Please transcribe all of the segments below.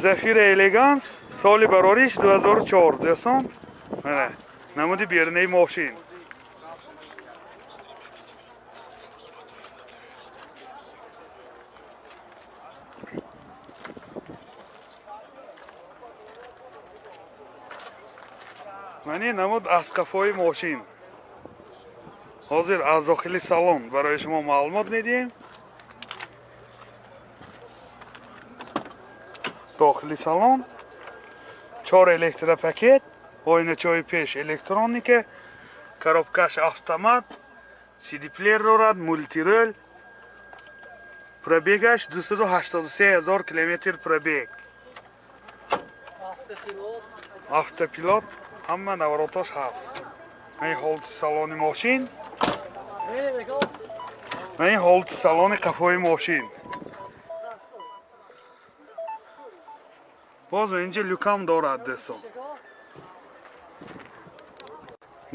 Zafira Elegans соли барориш 2004 до'стон. Mana намуди бернаи мошин. Мани намуд аз қафои мошин. Ҳозир аз дохили салон барои шумо маълумот медиҳем. Дохили салон 4 электропакет, ойначои пеш электроника, коробкаш автомат, CD-плеер дорад, мультирол. Пробегаш 283 000 километр пробег. Автопилот ҳама навороташ ҳаст. Ман ҳолати салони мошин. Ман ҳолати салони қафои мошин. Боз инҷа люкам дорад дӯстон.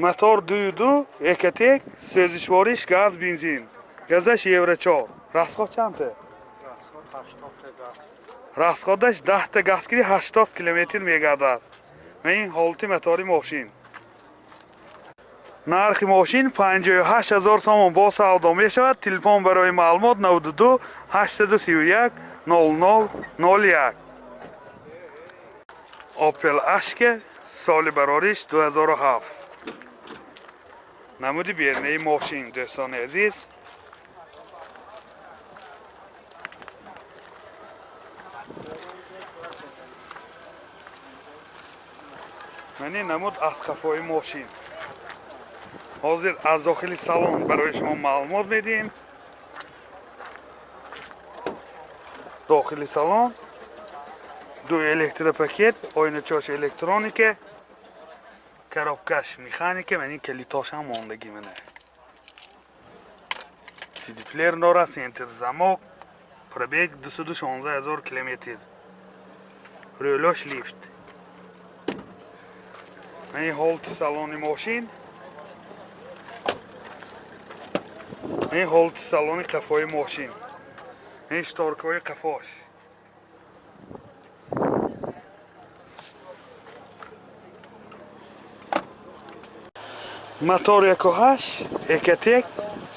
Мотор 2.2 Экотек, сӯзишвориш газ, бензин. Газаш евро 4. Расход чанде? Расходаш 10 та газ гири 80 км мегардад. Ман ҳолати мотори мошин. Нархи мошин 58 000 сомон бо савдо мешавад. Телефон барои маълумот 92 831 00 01. Opel Ashka соли барориш 2007. намуди бернаи мошин дӯстони азиз. мани намуд аз қафои мошин. ҳозир аз дохили салон барои шумо маълумот медиҳем. дохили салон 2 электропакет, ойначош электроника, коробкаш механика, мани калитош ҳам мондагӣ мана. CD-плеер дорад, сентр замок, пробег 216 000 км. рӯлош лифт. мани ҳолати салони мошин. мани ҳолати салони қафои мошин. мани шторкаҳои қафош. мотор 1.8 Экотек,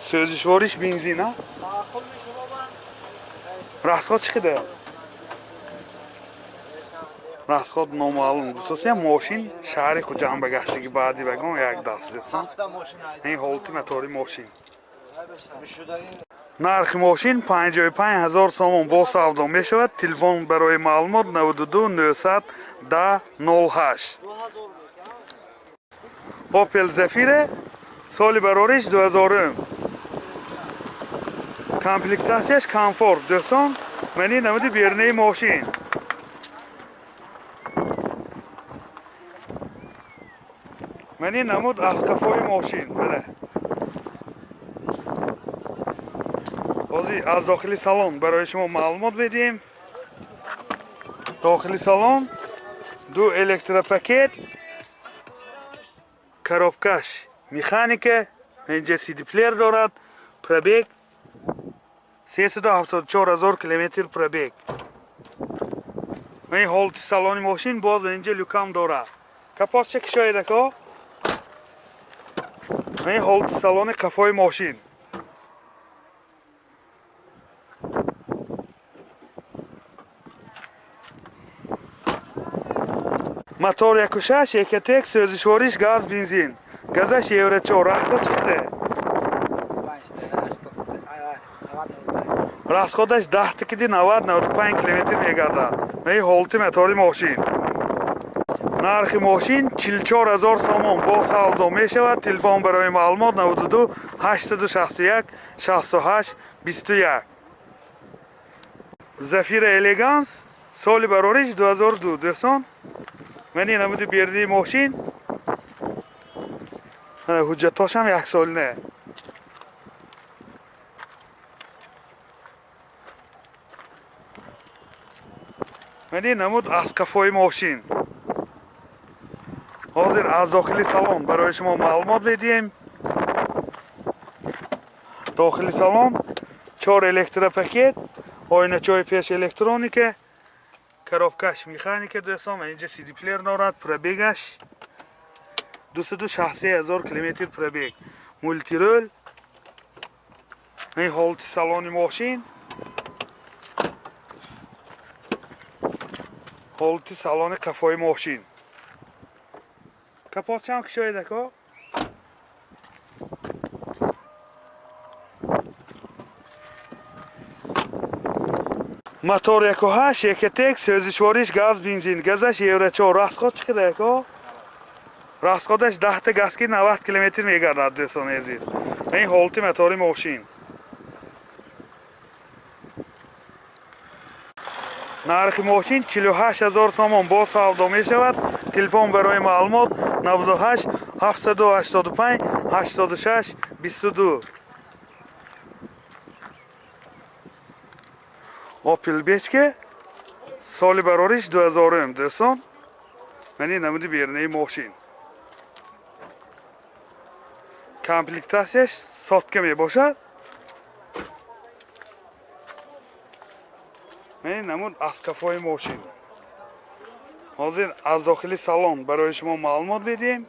сӯзишвориш бензин. расход чӣ қадар? расход номаълум. гуфтасия мошин шаҳри хуҷанба гаштаги баъди вагон як даст дӯстон. ин ҳолати мотори мошин. нархи мошин 55 000 сомон бо савдо мешавад. телефон барои маълумот 92 900 10 08. Opel Zafira соли барориш 2000. комплектасияш комфорт дӯстон. мани намуди бернаи мошин. мани намуд аз қафои мошин. бада ҳозир аз дохили салон барои шумо маълумот медиҳем. дохили салон 2 электропакет, коробкаш механика, инҷа CD-плеер дорад, пробег 374 000 км пробег. мани ҳолати салони мошин. боз инҷа люкам дорад. капосча кишоедако. мани ҳолати салони қафои мошин. мотор 1.6 Экотек, сӯзишвориш газ, бензин. газаш евро 4. расход чӣ қадар? расходаш 10 та киди 90-95 км мегардад. мани ҳолати мотори мошин. нархи мошин 44 000 сомон бо савдо мешавад. телефон барои маълумот 92 861 68 21. Zafira Elegans соли барориш 2002 дӯстон. мани намуди бернаи мошин. ҳуҷҷатошам 1 солина. мани намуд аз қафои мошин. ҳозир аз дохили салон барои шумо маълумот медиҳем. дохили салон 4 электропакет, ойначои пеш электроника, коробкаш механика دوستان. اینجا سی دی پلیر دارد. پربیگش 263,000 کیلومتر پربیگ. مولتی رول. این هولت سالن ماشین. هولت سالن قفای ماشین. کپاس چند کشوی دکا؟ موتور 1.8 1.1 سوزشواریش گاز بنزین گازش یورو 4 راستخود چقدر دکا؟ راستخودش 10 تا گاز که 90 کیلومتر میگردد دوستان عزیز. این هولت موتور ماشین. نرخ ماشین 48,000 سوم با سودا می شود. تلفن برای معلومات 98 785 86 22. اپل بیچکه سال براریش 2000 دوستان. منی نمودی بیرنه ماشین. کامپلیکتاسیش ساختگی می باشد. من نمود از کفای ماشین. حاضر از داخلی سالن برای شما معلومات بدیم.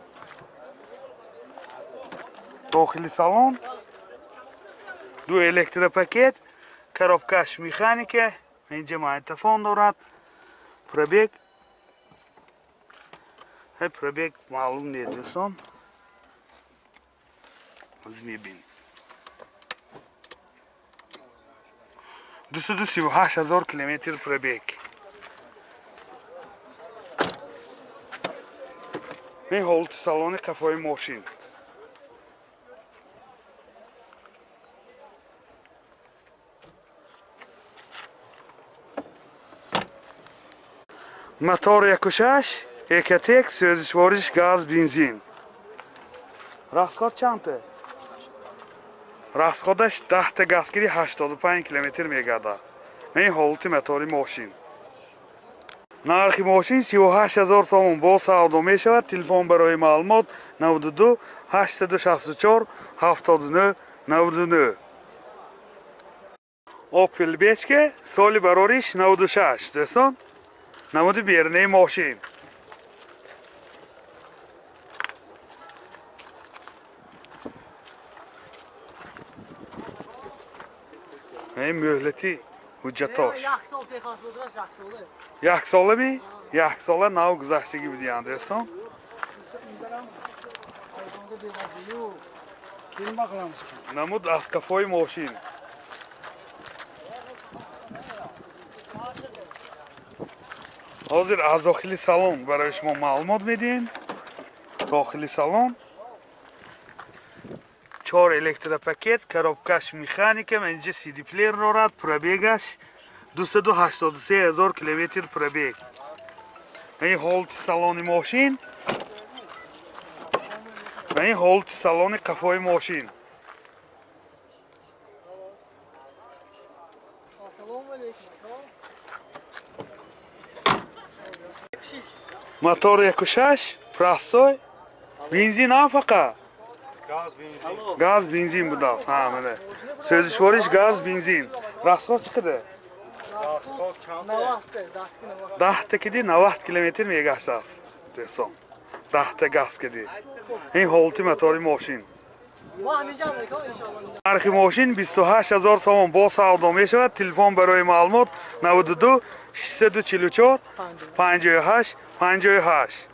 داخلی سالن دو الکتروپاکت، коробкаш مکانیکه، اینجا مایتفون دارد. پربیگ پربیگ معلوم نیست دوستان. از میبینید 238,000 کیلومتر پربیگ. این هولت سالن قفای ماشین. موتور 1.6 1.1 سوزشواریش گاز بنزین. راستخود چنده؟ راستخودش 10 تا گازگیری 85 کیلومتر میگردد. این هولت موتور ماشین. نرخ ماشین 38,000 سوم با سودا می شود. تلفن برای معلومات 92 864 79 99. اپل بیچکه سال براریش 96 دوستان. نمود بیرنه ماشین. این مهلتی حجتاش. یک ساله می؟ یک ساله نو گذشتگی بیدیان دوستان. نمود از کفای ماشین. حاضر از داخلی سالن برای شما معلومات میدیم. داخلی سالن 4 الکتروپاکت، коробкаш مکانیکه، اینجا سی دی پلیر دارد. پربیگش 283,000 کیلومتر پربیگ. این هولت سالن ماشین. این هولت سالن قفای ماشین. موتور 1.6 پراستای بنزین هم فقط گاز بنزین بوده. فهمیده سوزشواریش گاز بنزین. راستخود چقدر؟ 10 تا کدی 90 کیلومتر میگشت دوستان. 10 تا گاز کدی. این هولت موتور ماشین. نرخ ماشین 28,000 سوم با سودا می شود. تلفن برای معلومات 92 644 58 58.